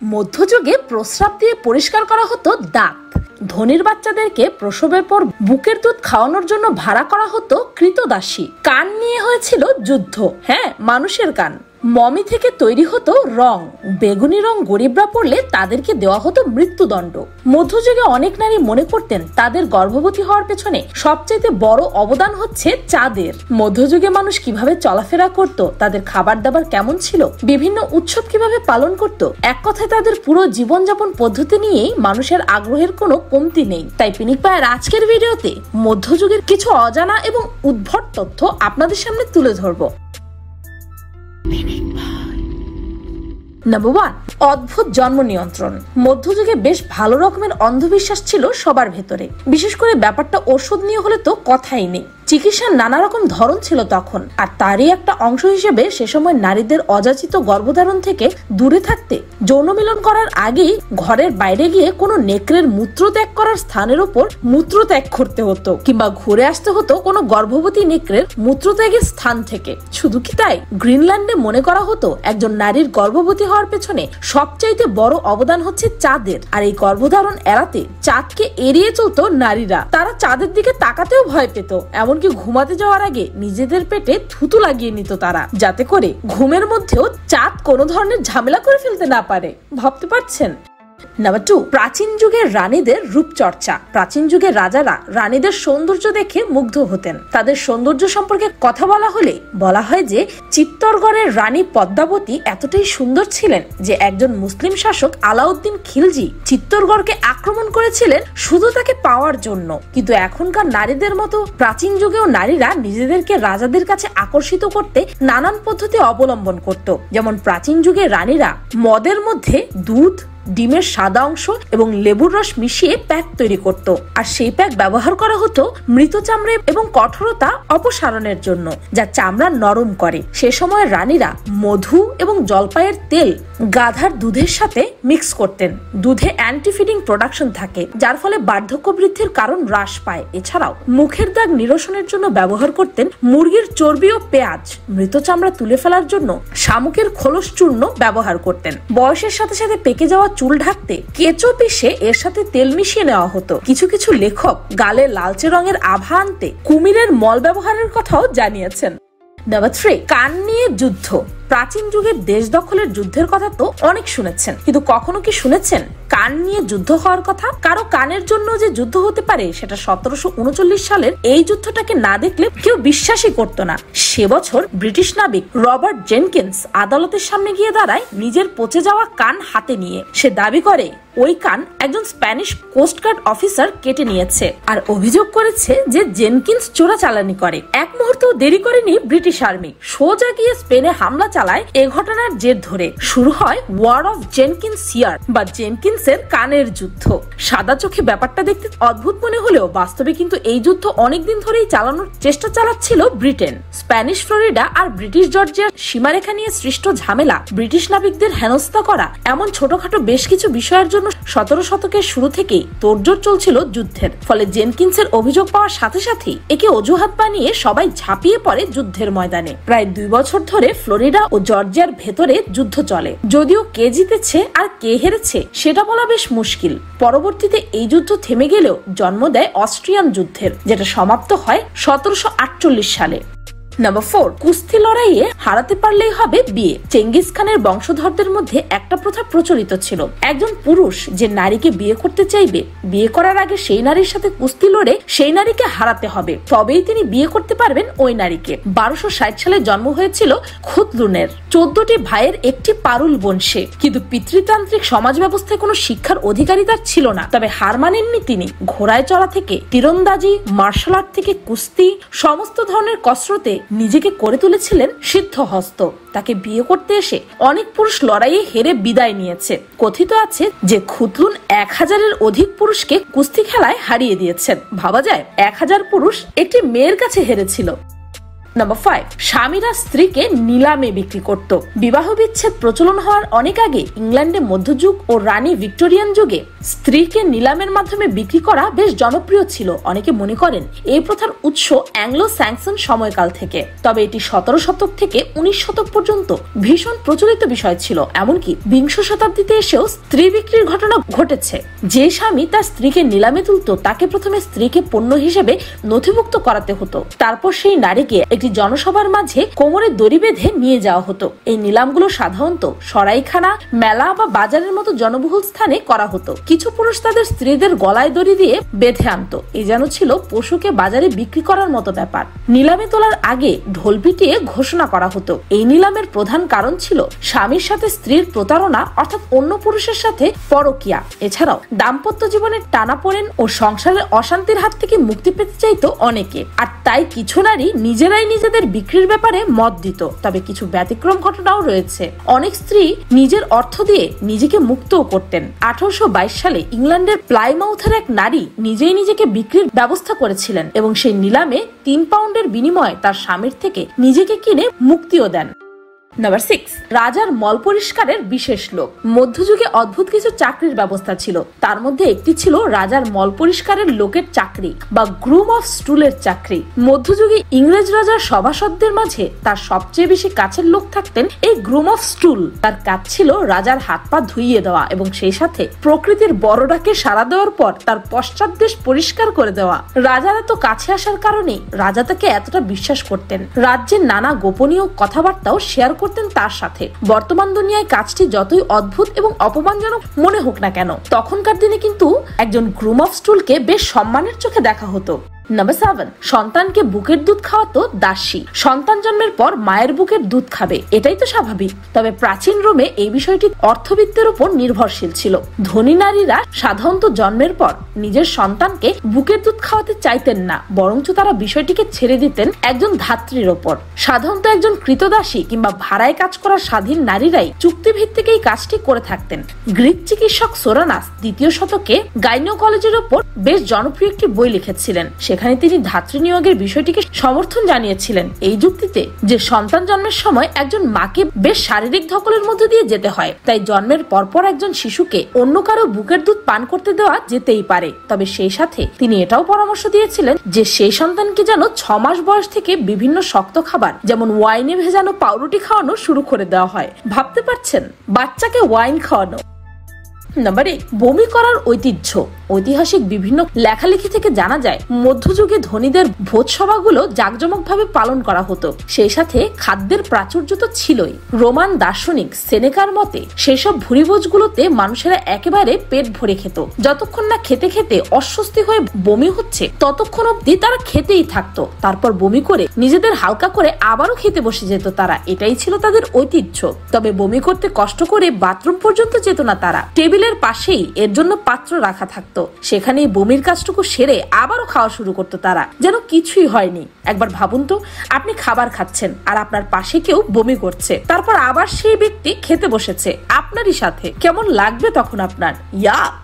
মধ্যযুগে প্রস্রাব দিয়ে পরিষ্কার করা হতো দাঁত। ধনীর বাচ্চাদেরকে প্রসবের পর বুকের দুধ খাওয়ানোর জন্য ভাড়া করা হতো ক্রীতদাসী। কান নিয়ে হয়েছিল যুদ্ধ, হ্যাঁ, মানুষের কান। মমি থেকে তৈরি হতো রং। বেগুনি রং গরিবরা পড়লে তাদেরকে দেওয়া হতো মৃত্যুদণ্ড। মধ্যযুগে অনেক নারী মনে করতেন তাদের গর্ভবতী হওয়ার পেছনে সবচেয়ে বড় অবদান হচ্ছে চাঁদের। মধ্যযুগে মানুষ কিভাবে চলাফেরা করত, তাদের খাবার দাবার কেমন ছিল, বিভিন্ন উৎসব কিভাবে পালন করত, এক কথায় তাদের পুরো জীবনযাপন পদ্ধতি নিয়েই মানুষের আগ্রহের কোনো কমতি নেই। তাই পিনিক পায়ের আজকের ভিডিওতে মধ্যযুগের কিছু অজানা এবং উদ্ভট তথ্য আপনাদের সামনে তুলে ধরবো। নাম্বার 1, অদ্ভুত জন্ম নিয়ন্ত্রণ। মধ্যযুগে বেশ ভালো রকমের অন্ধবিশ্বাস ছিল সবার ভেতরে। বিশেষ করে ব্যাপারটা ওষুধ নিয়ে হলে তো কথাই নেই। চিকিৎসার নানা রকম ধরন ছিল তখন, আর তারই একটা অংশ হিসেবে সে সময় নারীদের অযাচিত গর্ভধারণ থেকে দূরে থাকতে যৌন মিলন করার আগেই ঘরের বাইরে গিয়ে কোনো নেকড়ের মূত্র ত্যাগ করার স্থানের উপর মূত্র ত্যাগ করতে হতো, কিংবা ঘুরে আসতে হতো কোনো গর্ভবতী নেকড়ের মূত্র ত্যাগের স্থান থেকে। শুধু কি তাই, গ্রিনল্যান্ডে মনে করা হতো একজন নারীর গর্ভবতী হওয়ার পেছনে সবচাইতে বড় অবদান হচ্ছে চাঁদের। আর এই গর্ভধারণ এড়াতে চাঁদকে এড়িয়ে চলতো নারীরা। তারা চাঁদের দিকে তাকাতেও ভয় পেত, এমনকি ঘুমাতে যাওয়ার আগে নিজেদের পেটে থুতু লাগিয়ে নিত তারা, যাতে করে ঘুমের মধ্যেও চাঁদ কোনো ধরনের ঝামেলা করে ফেলতে না পারে। ভাবতে পারছেন? নাম্বার 2, প্রাচীন যুগের রানীদের রূপচর্চা। প্রাচীন যুগের রাজারা রানীদের সৌন্দর্য দেখে মুগ্ধ হতেন। তাদের সৌন্দর্য সম্পর্কে কথা বলা হলে বলা হয় যে চিত্তরগড়ের রানী পদ্মাবতী এতটাই সুন্দর ছিলেন যে একজন মুসলিম শাসক আলাউদ্দিন খিলজি চিত্তরগড়কে আক্রমণ করেছিলেন শুধু তাকে পাওয়ার জন্য। কিন্তু এখনকার নারীদের মতো প্রাচীন যুগেও নারীরা নিজেদেরকে রাজাদের কাছে আকর্ষিত করতে নানান পদ্ধতি অবলম্বন করত। যেমন প্রাচীন যুগের রানীরা মদের মধ্যে দুধ, ডিমের সাদা অংশ এবং লেবুর রস মিশিয়ে প্যাক তৈরি করত, আর সেই প্যাক ব্যবহার করা হতো মৃত চামড়া এবং কঠোরতা অপসারণের জন্য, যা চামড়া নরম করে। সে সময় রানীরা মধু এবং জলপাইয়ের তেল গাধার দুধের সাথে মিক্স করতেন। দুধে অ্যান্টিফিডিং প্রোডাকশন থাকে, যার ফলে বার্ধক্য বৃদ্ধির কারণ হ্রাস পায়। এছাড়াও মুখের দাগ নিরসনের জন্য ব্যবহার করতেন মুরগির চর্বি ও পেঁয়াজ। মৃত চামড়া তুলে ফেলার জন্য শামুকের খোলস চূর্ণ ব্যবহার করতেন। বয়সের সাথে সাথে পেকে যাওয়া চুল ঢাকতে কেঁচো পিষে এর সাথে তেল মিশিয়ে নেওয়া হতো। কিছু কিছু লেখক গালে লালচে রঙের আভা আনতে কুমিরের মল ব্যবহারের কথাও জানিয়েছেন। নাম্বার 3, কান নিয়ে যুদ্ধ। প্রাচীন যুগের দেশ দখলের যুদ্ধের কথা তো অনেক শুনেছেন, কিন্তু কখনো কি শুনেছেন কান নিয়ে যুদ্ধ হওয়ার কথা? কারো কানের জন্য যে যুদ্ধ হতে পারে সেটা 1739 সালের এই যুদ্ধটাকে না দেখলে কেউ বিশ্বাসই করতো না। সে বছর ব্রিটিশ নাবিক রবার্ট জেনকিন্স আদালতের সামনে গিয়ে দাঁড়ায় নিজের পচে যাওয়া কান হাতে নিয়ে। সে দাবি করে ওই কান একজন স্প্যানিশ কোস্টগার্ড অফিসার কেটে নিয়েছে, আর অভিযোগ করেছে যে জেনকিন্স চোরাচালানি করে। এক মুহূর্ত দেরি করেনি ব্রিটিশ আর্মি, সোজা গিয়ে স্পেনে হামলা চালায়। এ ঘটনার জের ধরে শুরু হয় ওয়ার অফ জেনকিন্সিয়ার বা জেনকিন্সের কানের যুদ্ধ। সাদা চোখে ব্যাপারটা দেখতে অদ্ভুত মনে হলেও বাস্তবে কিন্তু এই যুদ্ধ অনেকদিন ধরেই চালানোর চেষ্টা চালাচ্ছিল ব্রিটেন। স্প্যানিশ ফ্লোরিডা আর ব্রিটিশ জর্জিয়ার সীমারেখা নিয়ে সৃষ্ট ঝামেলা, ব্রিটিশ নাবিকদের হেনস্থা করা, এমন ছোটখাটো বেশ কিছু বিষয়ের জন্য 17 শতকের শুরু থেকেই তোড়জোড় চলছিল যুদ্ধের। ফলে জেনকিন্সের অভিযোগ পাওয়ার সাথে সাথেই একে অজুহাত বানিয়ে সবাই ঝাঁপিয়ে পড়ে যুদ্ধের ময়দানে। প্রায় 2 বছর ধরে ফ্লোরিডা ও জর্জিয়ার ভেতরে যুদ্ধ চলে। যদিও কে জিতেছে আর কে হেরেছে সেটা বলা বেশ মুশকিল। পরবর্তীতে এই যুদ্ধ থেমে গেলেও জন্ম দেয় অস্ট্রিয়ান যুদ্ধের, যেটা সমাপ্ত হয় 1748 সালে। নাম্বার 4, কুস্তি লড়াইয়ে হারাতে পারলেই হবে বিয়ে। চেঙ্গিস খানের বংশধরদের মধ্যে একটা প্রথা প্রচলিত ছিল। একজন পুরুষ যে নারীকে বিয়ে করতে চাইবে, বিয়ে করার আগে সেই নারীর সাথে কুস্তি লড়ে সেই নারীকে হারাতে হবে, তবেই তিনি বিয়ে করতে পারবেন ওই নারীকে। 1260 সালে জন্ম হয়েছিল খুতলুনের। 14টি ভাইয়ের একটি পারুল বংশে, কিন্তু পিতৃতান্ত্রিক সমাজ ব্যবস্থায় কোনো শিক্ষার অধিকারী তার ছিল না। তবে হার মানেননি তিনি। ঘোড়ায় চড়া থেকে তীরন্দাজি, মার্শাল আর্ট থেকে কুস্তি, সমস্ত ধরনের কসরতে নিজেকে করে তুলেছিলেন সিদ্ধহস্ত। তাকে বিয়ে করতে এসে অনেক পুরুষ লড়াইয়ে হেরে বিদায় নিয়েছে। কথিত আছে যে খুতলুন 1000-এর অধিক পুরুষকে কুস্তি খেলায় হারিয়ে দিয়েছেন। ভাবা যায় 1000 পুরুষ একটি মেয়ের কাছে হেরেছিল। নাম্বার 5, স্বামীরা স্ত্রীকে নিলামে বিক্রি করত। বিবাহ বিচ্ছেদ প্রচলন হওয়ার অনেক আগে ইংল্যান্ডে মধ্যযুগ ও রানী ভিক্টোরিয়ান যুগে স্ত্রীকে নিলামের মাধ্যমে বিক্রি করা বেশ জনপ্রিয় ছিল। অনেকে মনে করেন এই প্রথার উৎস অ্যাংলো স্যাক্সন সময়কাল থেকে, তবে এটি 17 শতক থেকে 19 শতক পর্যন্ত ভীষণ প্রচলিত বিষয় ছিল। এমনকি বিংশ শতাব্দীতে এসেও স্ত্রী বিক্রির ঘটনা ঘটেছে। যে স্বামী তার স্ত্রীকে নিলামে তুলত তাকে প্রথমে স্ত্রীকে পণ্য হিসেবে নথিভুক্ত করাতে হতো, তারপর সেই নারীকে একটি জনসভার মাঝে কোমরে দড়ি বেঁধে নিয়ে যাওয়া হতো। এই নিলামগুলো সাধারণত সরাইখানা, মেলা বা বাজারের মতো জনবহুল স্থানে করা হতো। কিছু পুরুষ তাদের স্ত্রীদের গলায় দড়ি দিয়ে বেঁধে আনতো। এই যেন ছিল পশুকে বাজারে বিক্রি করার মতো ব্যাপার। নিলামে তোলার আগে ঢোল পিটিয়ে ঘোষণা করা হতো। এই নিলামের প্রধান কারণ ছিল স্বামীর সাথে স্ত্রীর প্রতারণা, অর্থাৎ অন্য পুরুষের সাথে পরকীয়া। এছাড়াও দাম্পত্য জীবনের টানাপোড়েন ও সংসারের অশান্তির হাত থেকে মুক্তি পেতে চাইতো অনেকে, আর তাই কিছু নারী নিজেরাই নিজেদের বিক্রির ব্যাপারে মত দিত। তবে কিছু ব্যতিক্রম ঘটনাও রয়েছে। অনেক স্ত্রী নিজের অর্থ দিয়ে নিজেকে মুক্তও করতেন। 1822 সালে ইংল্যান্ডের প্লাইমাউথের এক নারী নিজেই নিজেকে বিক্রির ব্যবস্থা করেছিলেন এবং সেই নিলামে 3 পাউন্ডের বিনিময়ে তার স্বামীর থেকে নিজেকে কিনে মুক্তিও দেন। নাম্বার 6, রাজার মল পরিষ্কারের বিশেষ লোক। মধ্যযুগে অদ্ভুত কিছু চাকরির ব্যবস্থা ছিল। তার মধ্যে একটি ছিল রাজার মল পরিষ্কারের লোকের চাকরি বা গ্রুম অফ স্টুলের চাকরি। মধ্যযুগে ইংরেজ রাজার সভাসদদের মাঝে তার সবচেয়ে বেশি কাছের লোক থাকতেন এই গ্রুম অফ স্টুল। তার কাজ ছিল রাজার হাত পা ধুইয়ে দেওয়া এবং সেই সাথে প্রকৃতির বড় ডাকে সাড়া দেওয়ার পর তার পশ্চাৎ দেশ পরিষ্কার করে দেওয়া। রাজার এত কাছে আসার কারণে রাজা তাকে এতটা বিশ্বাস করতেন। রাজ্যের নানা গোপনীয় কথাবার্তাও শেয়ার করতেন তার সাথে। বর্তমান দুনিয়ায় কাজটি যতই অদ্ভুত এবং অপমানজনক মনে হোক না কেন, তখনকার দিনে কিন্তু একজন গ্রুম অফ স্টুলকে বেশ সম্মানের চোখে দেখা হতো। নাম্বার 7, সন্তানকে বুকের দুধ খাওয়াতো দাসী। সন্তান জন্মের পর মায়ের বুকের দুধ খাবে, এটাই তো স্বাভাবিক। তবে প্রাচীন রোমে এই বিষয়টি অর্থবিত্তের উপর নির্ভরশীল ছিল। ধনী নারীরা সাধারণত জন্মের পর নিজের সন্তানকে বুকের দুধ খাওয়াতে চাইতেন না, বরঞ্চ তারা বিষয়টিকে ছেড়ে দিতেন একজন ধাত্রীর ওপর। সাধারণত একজন কৃতদাসী কিংবা ভাড়ায় কাজ করা স্বাধীন নারীরাই চুক্তিভিত্তিক এই কাজটি করে থাকতেন। গ্রিক চিকিৎসক সোরানাস 2য় শতকে গাইনোকোলজির ওপর বেশ জনপ্রিয় একটি বই লিখেছিলেন। সেখানে তিনি ধাত্রী নিয়োগের বিষয়টিকে সমর্থন জানিয়েছিলেন এই যুক্তিতে যে সন্তান জন্মের সময় একজন মাকে বেশ শারীরিক ধকলের মধ্যে দিয়ে যেতে হয়, তাই জন্মের পরপর একজন শিশুকে অন্য কারো বুকের দুধ পান করতে দেওয়া যেতেই পারে। তবে সেই সাথে তিনি এটাও পরামর্শ দিয়েছিলেন যে সেই সন্তানকে যেন 6 মাস বয়স থেকে বিভিন্ন শক্ত খাবার যেমন ওয়াইনে ভেজানো পাউরুটি খাওয়ানো শুরু করে দেওয়া হয়। ভাবতে পারছেন, বাচ্চাকে ওয়াইন খাওয়ানো। নাম্বার 8, বমি করার ঐতিহ্য। ঐতিহাসিক বিভিন্ন লেখালেখি থেকে জানা যায় মধ্যযুগে ধনীদের ভোজসভাগুলো জাঁকজমকভাবে পালন করা হতো। সেই সাথে খাদ্যের প্রাচুর্য তো ছিলই। রোমান দার্শনিক সেনেকার মতে সেসব ভুরিভোজগুলোতে মানুষেরা একেবারে পেট ভরে খেত। যতক্ষণ না খেতে খেতে অস্বস্তি হয়ে বমি হচ্ছে ততক্ষণ অব্দি তারা খেতেই থাকতো। তারপর বমি করে নিজেদের হালকা করে আবারও খেতে বসে যেত তারা। এটাই ছিল তাদের ঐতিহ্য। তবে বমি করতে কষ্ট করে বাথরুম পর্যন্ত যেত না তারা। টেবিলের পাশেই এর জন্য পাত্র রাখা থাকতো। সেখানেই বমির কাজটুকু সেরে আবারও খাওয়া শুরু করতো তারা, যেন কিছুই হয়নি। একবার ভাবুন তো, আপনি খাবার খাচ্ছেন আর আপনার পাশে কেউ বমি করছে, তারপর আবার সেই ব্যক্তি খেতে বসেছে আপনারই সাথে। কেমন লাগবে তখন আপনার? ইয়াক।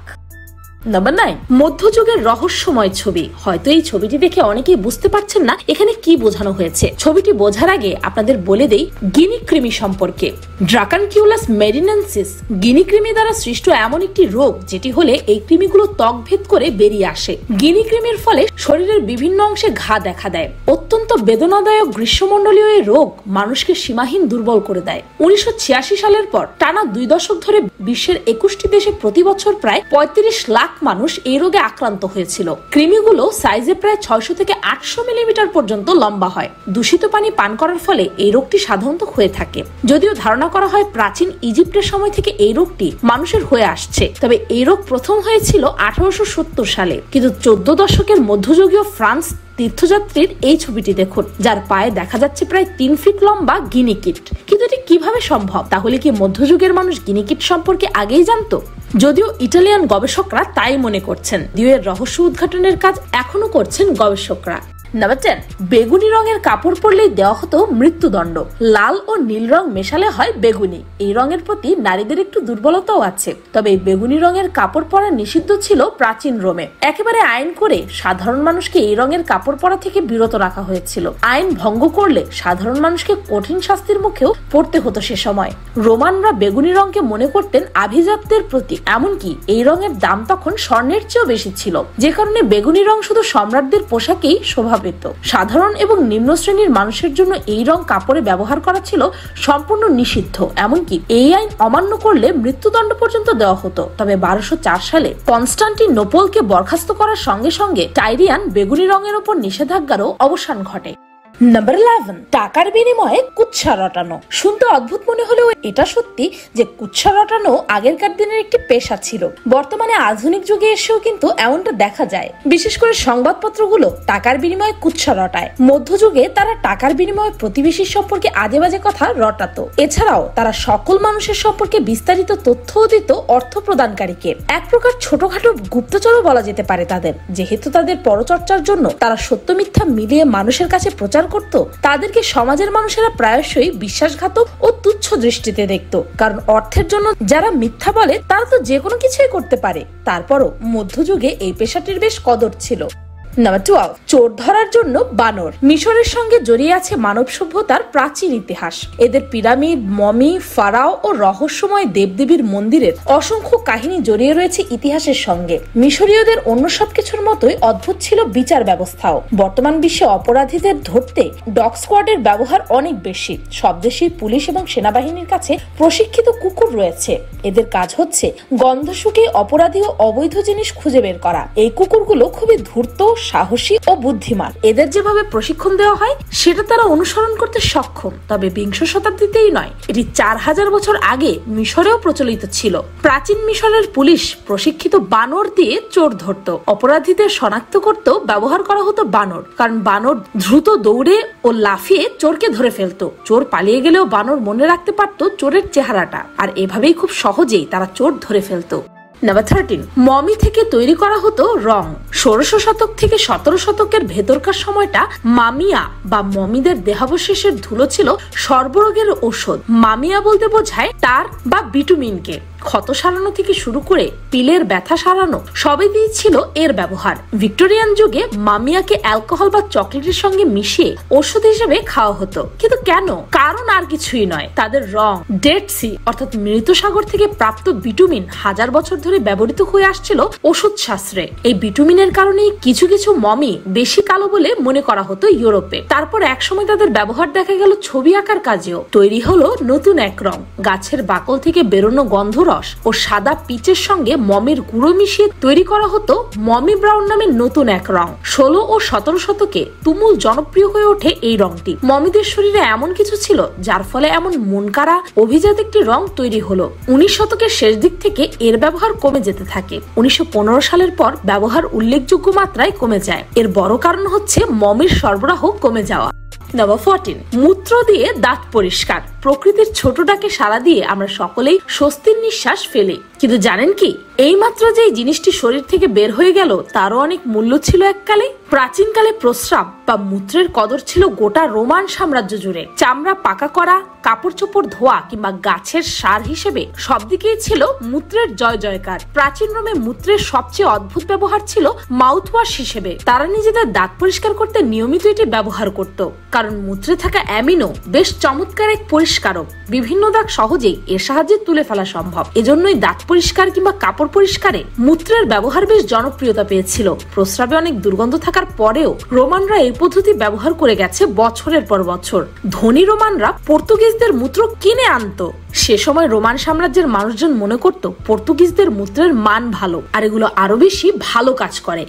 নাম্বার 9, মধ্যযুগের রহস্যময় ছবি। হয়তো এই ছবিটি দেখে অনেকেই বুঝতে পারছেন না এখানে কি বোঝানো হয়েছে। ছবিটি বোঝার আগে আপনাদের বলে দেই গিনি কৃমি সম্পর্কে। ড্রাকানকিউলাস মেরিনেন্সিস গিনি কৃমি দ্বারা সৃষ্ট এমন একটি রোগ যেটি হলে এই কৃমিগুলো ত্বক ভেদ করে বেরিয়ে আসে। গিনি কৃমির ফলে শরীরের বিভিন্ন অংশে ঘা দেখা দেয়। অত্যন্ত বেদনাদায়ক গ্রীষ্মমণ্ডলীয় এই রোগ মানুষকে সীমাহীন দুর্বল করে দেয়। 1986 সালের পর টানা 2 দশক ধরে বিশ্বের 21টি দেশে প্রতি বছর প্রায় 35 লাখ মানুষ এই রোগে আক্রান্ত হয়েছিল। কৃমিগুলো সাইজে প্রায় 600 থেকে 800 মিলিমিটার পর্যন্ত লম্বা হয়। দূষিত পানি পান করার ফলে এই রোগটি সাধারণত হয়ে থাকে। যদিও ধারণা করা হয় প্রাচীন ইজিপ্টের সময় থেকে এই রোগটি মানুষের হয়ে আসছে, তবে এই রোগ প্রথম হয়েছিল 1870 সালে। কিন্তু 14 দশকের মধ্যযুগীয় ফ্রান্স তীর্থযাত্রীর এই ছবিটি দেখুন, যার পায়ে দেখা যাচ্ছে প্রায় 3 ফিট লম্বা গিনিকিট। কিন্তু এটি কিভাবে সম্ভব? তাহলে কি মধ্যযুগের মানুষ গিনিকিট সম্পর্কে আগেই জানতো? যদিও ইটালিয়ান গবেষকরা তাই মনে করছেন। এর রহস্য উদ্ঘাটনের কাজ এখনো করছেন গবেষকরা। নাম্বার 10, বেগুনি রঙের কাপড় পরলেই দেওয়া হতো মৃত্যুদণ্ড। লাল ও নীল রং মেশালে হয় বেগুনি। এই রঙের প্রতি নারীদের একটু দুর্বলতাও আছে, তবে এই বেগুনি রঙের কাপড় পরা নিষিদ্ধ ছিল প্রাচীন রোমে। একেবারে আইন করে সাধারণ মানুষকে এই রঙের কাপড় পরা থেকে বিরত রাখা হয়েছিল। আইন ভঙ্গ করলে সাধারণ মানুষকে কঠিন শাস্তির মুখেও পড়তে হতো সে সময়। রোমানরা বেগুনি রঙকে মনে করতেন আভিজাত্যের প্রতীক, এমনকি এই রঙের দাম তখন স্বর্ণের চেয়েও বেশি ছিল, যে কারণে বেগুনি রং শুধু সম্রাটদের পোশাকেই শোভা পেত। সাধারণ এবং নিম্ন শ্রেণীর মানুষের জন্য এই রং কাপড়ে ব্যবহার করা ছিল সম্পূর্ণ নিষিদ্ধ। এমনকি এই আইন অমান্য করলে মৃত্যুদণ্ড পর্যন্ত দেওয়া হতো। তবে 1204 সালে কনস্টান্টিনোপলকে বরখাস্ত করার সঙ্গে সঙ্গে টাইরিয়ান বেগুনি রঙের উপর নিষেধাজ্ঞারও অবসান ঘটে। নাম্বার 11, টাকার বিনিময়ে কুৎসা রটানো। শুনতে অদ্ভুত মনে হলেও এটা সত্যি যে কুৎসা রটানো আগেরকার দিনের একটি পেশা ছিল। বর্তমানে আধুনিক যুগে এসেও কিন্তু এমনটা দেখা যায়। বিশেষ করে সংবাদপত্রগুলো টাকার বিনিময়ে কুৎসা রটায়। মধ্যযুগে তারা টাকার বিনিময়ে প্রতিবেশীর সম্পর্কে আজে বাজে কথা রটাতো। এছাড়াও তারা সকল মানুষের সম্পর্কে বিস্তারিত তথ্যও দিত অর্থ প্রদানকারীকে। এক প্রকার ছোটখাটো গুপ্তচরও বলা যেতে পারে তাদের, যেহেতু তাদের পরচর্চার জন্য তারা সত্য মিথ্যা মিলিয়ে মানুষের কাছে প্রচার করত। তাদেরকে সমাজের মানুষেরা প্রায়শই বিশ্বাসঘাতক ও তুচ্ছ দৃষ্টিতে দেখত, কারণ অর্থের জন্য যারা মিথ্যা বলে তারা তো যে কোনো কিছুই করতে পারে। তারপরও মধ্যযুগে এই পেশাটির বেশ কদর ছিল। নাম্বার 12, চোর ধরার জন্য বানর। মিশরের সঙ্গে জড়িয়ে আছে মানব সভ্যতার প্রাচীন ইতিহাস। এদের পিরামিড, মমি, ফারাও ও রহস্যময় দেবদেবীর মন্দিরের অসংখ্য কাহিনী জড়িয়ে রয়েছে ইতিহাসের সঙ্গে। মিশরীয়দের অন্য সবকিছুর মতোই অদ্ভুত ছিল বিচার ব্যবস্থাও। বর্তমান বিশ্বে অপরাধীদের ধরতে ডগ স্কোয়াডের ব্যবহার অনেক বেশি। সব দেশেই পুলিশ এবং সেনাবাহিনীর কাছে প্রশিক্ষিত কুকুর রয়েছে। এদের কাজ হচ্ছে গন্ধ শুকিয়ে অপরাধী ও অবৈধ জিনিস খুঁজে বের করা। এই কুকুরগুলো খুবই ধূর্ত, সাহসী ও বুদ্ধিমান। এদের যেভাবে প্রশিক্ষণ দেওয়া হয় সেটা তারা অনুসরণ করতে সক্ষম। তবে বিংশ শতাব্দীতেই নয়, এটি 4000 বছর আগে মিশরেও প্রচলিত ছিল। প্রাচীন মিশরের পুলিশ প্রশিক্ষিত বানর দিয়ে চোর ধরত। অপরাধীদের শনাক্ত করতেও ব্যবহার করা হতো বানর, কারণ বানর দ্রুত দৌড়ে ও লাফিয়ে চোরকে ধরে ফেলতো। চোর পালিয়ে গেলেও বানর মনে রাখতে পারত চোরের চেহারাটা, আর এভাবেই খুব সহজেই তারা চোর ধরে ফেলতো। নাম্বার 13, মমি থেকে তৈরি করা হতো রং। 16শ শতক থেকে 17 শতকের ভেতরকার সময়টা মামিয়া বা মমিদের দেহাবশেষের ধুলো ছিল সর্বরোগের ঔষধ। মামিয়া বলতে বোঝায় টার বা বিটুমিনকে। ক্ষত সারানো থেকে শুরু করে পিলের ব্যথা সারানো সবই দিয়েছিল এর ব্যবহার। ভিক্টোরিয়ান যুগে মামিয়াকে অ্যালকোহল বা চকলেটের সঙ্গে মিশিয়ে ওষুধ হিসেবে খাওয়া হতো। কিন্তু কেন? কারণ আর কিছুই নয়, তাদের রং ডেড সি অর্থাৎ মৃত সাগর থেকে প্রাপ্ত বিটুমিন হাজার বছর ধরে ব্যবহৃত হয়ে আসছিল ওষুধ শাস্ত্রে। এই বিটুমিনের কারণে কিছু কিছু মমি বেশি কালো বলে মনে করা হতো ইউরোপে। তারপর একসময় তাদের ব্যবহার দেখা গেল ছবি আঁকার কাজেও। তৈরি হলো নতুন এক রং। গাছের বাকল থেকে বেরোনো গন্ধ রস ও সাদা পিচের সঙ্গে মমের গুঁড়ো মিশিয়ে তৈরি করা হতো মমি ব্রাউন নামের নতুন এক রং। 16 ও 17 শতকে তুমুল জনপ্রিয় হয়ে ওঠে এই রংটি। মমিদের শরীরে এমন কিছু ছিল যার ফলে এমন মনকাড়া অভিজাত একটি রং তৈরি হলো। 19 শতকের শেষ দিক থেকে এর ব্যবহার কমে যেতে থাকে। 1915 সালের পর ব্যবহার উল্লেখযোগ্য মাত্রায় কমে যায়। এর বড় কারণ হচ্ছে মমির সরবরাহ কমে যাওয়া। নাম্বার 14, মূত্র দিয়ে দাঁত পরিষ্কার। প্রকৃতির ছোট ডাকে সাড়া দিয়ে আমরা সকলেই স্বস্তির নিঃশ্বাস ফেলি, কিন্তু জানেন কি এই মাত্র যে জিনিসটি শরীর থেকে বের হয়ে গেল তারও অনেক মূল্য ছিল এককালে। প্রাচীনকালে প্রস্রাব বা মূত্রের কদর ছিল গোটা রোমান সাম্রাজ্য জুড়ে। চামড়া পাকা করা, কাপড় চোপড় ধোয়া কিংবা গাছের সার হিসেবে সব দিকেই ছিল মূত্রের জয় জয়কার। প্রাচীন রোমে মূত্রের সবচেয়ে অদ্ভুত ব্যবহার ছিল মাউথওয়াশ হিসেবে। তারা নিজেদের দাঁত পরিষ্কার করতে নিয়মিত এটি ব্যবহার করত, কারণ মূত্রে থাকা অ্যামিনো বেশ চমৎকার এক পরিষ্কারক। বিভিন্ন দাগ সহজেই এর সাহায্যে তুলে ফেলা সম্ভব। এজন্যই দাঁত পরিষ্কার কিংবা কাপড় পরিষ্কারে মূত্রের ব্যবহার বেশ জনপ্রিয়তা পেয়েছিল। প্রস্রাবে অনেক দুর্গন্ধ থাকার পরেও রোমানরা এই পদ্ধতি ব্যবহার করে গেছে বছরের পর বছর। ধনী রোমানরা পর্তুগিজদের মূত্র কিনে আনতো। সে সময় রোমান সাম্রাজ্যের মানুষজন মনে করত পর্তুগিজদের মূত্রের মান ভালো, আর এগুলো আরো বেশি ভালো কাজ করে।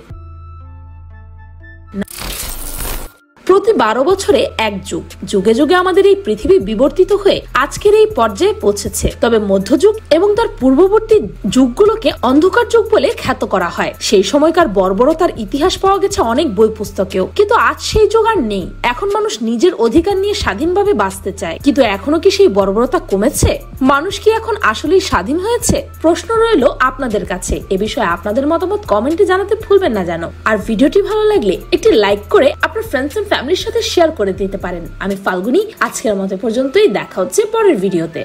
প্রতি 12 বছরে এক যুগ, যুগে যুগে আমাদের এই পৃথিবী বিবর্তিত হয়ে আজকের এই পর্যায়ে পৌঁছেছে। তবে মধ্যযুগ এবং তার পূর্ববর্তী যুগগুলোকে অন্ধকার যুগ বলে খ্যাত করা হয়। সেই সময়কার বর্বরতার ইতিহাস পাওয়া গেছে অনেক বই পুস্তকেও, কিন্তু আজ সেই যুগ আর নেই। এখন মানুষ নিজের অধিকার নিয়ে স্বাধীনভাবে বাঁচতে চায়, কিন্তু এখনো কি সেই বর্বরতা কমেছে? মানুষ কি এখন আসলেই স্বাধীন হয়েছে? প্রশ্ন রইল আপনাদের কাছে। এ বিষয়ে আপনাদের মতামত কমেন্টে জানাতে ভুলবেন না যেন। আর ভিডিওটি ভালো লাগলে একটি লাইক করে আপনার ফ্রেন্ডস এন্ড ফ্যামিলির সাথে শেয়ার করে দিতে পারেন। আমি ফাল্গুনী, আজকের মতো পর্যন্তই। দেখা হচ্ছে পরের ভিডিওতে।